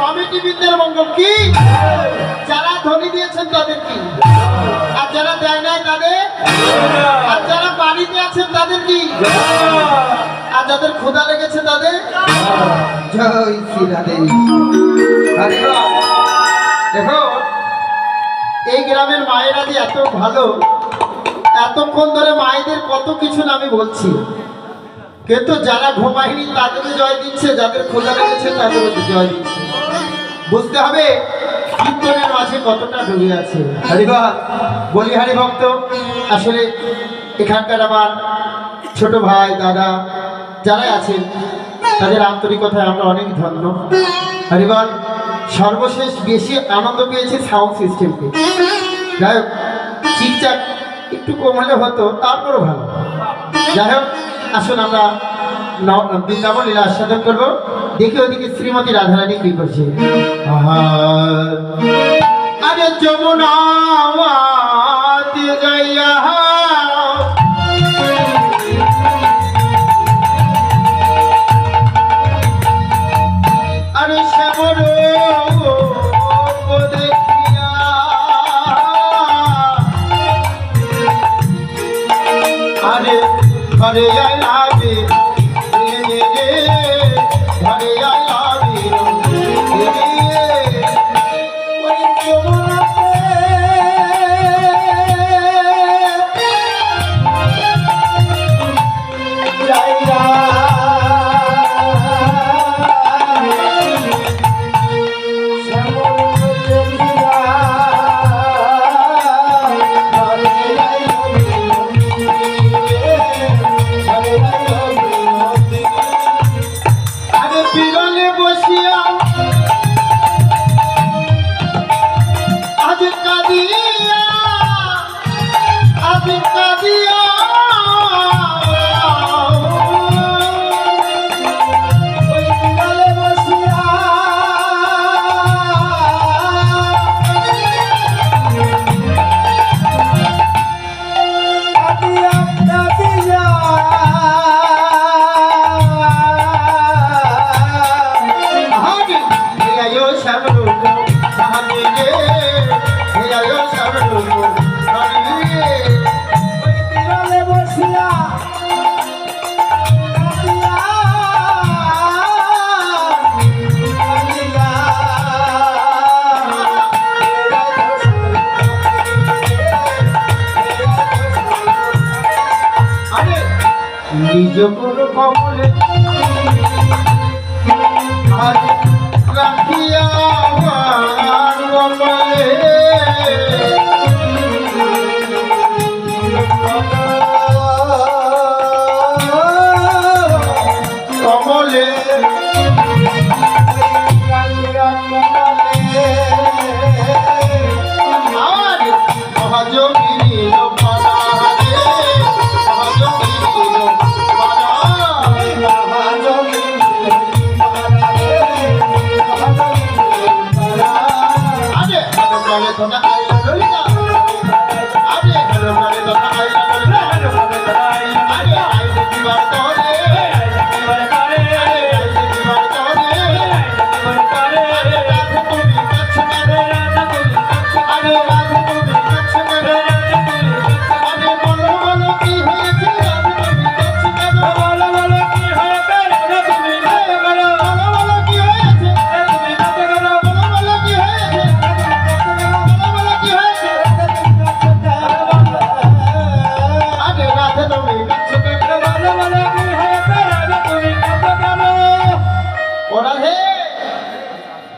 কমিটিবিদদের মঙ্গল কি, যারা ধনী দিয়েছেন তাদের কি, আর যারা দেয় নাই তাদের, আর যারা বাড়িতে আছেন তাদের কি, আর যাদের ক্ষুধা লেগেছে তাদের জয় শ্রী রাধে। দেখো এই গ্রামের মায়েরা যে এত ভালো, এতক্ষণ ধরে মায়েদের কত কিছু না আমি বলছি, কিন্তু যারা ঘুমায়নি তাদেরও জয় দিচ্ছে, যাদের ক্ষুধা লেগেছে তাদেরও জয় দিচ্ছে। বুঝতে হবে কীর্তনের মাঝে কতটা ডুবে আছে। হরিবল বলি হরি ভক্ত, আসলে এখানকার আমার ছোট ভাই দাদা যারাই আছেন তাদের আন্তরিকতায় আমরা অনেক ধন্য। হরিবল সর্বশেষ বেশি আনন্দ পেয়েছে সাউন্ড সিস্টেমকে। যাই হোক ঠিকঠাক একটু কম হলে হতো, তারপরও ভালো। যাই হোক আসুন আমরা বৃন্দাবন লীলা আস্বাদন করবো। দেখি ওদিকে শ্রীমতী রাধারানী কি করছে। আরে যমুনা গাইয়া আরে শ্যামর দেখিয়া আরে ঘরে আইলাবে ঘরে আইলাবে নিজ গুরু কমলে আজ রাখিয়া কমলে আর মহাজগিরি Con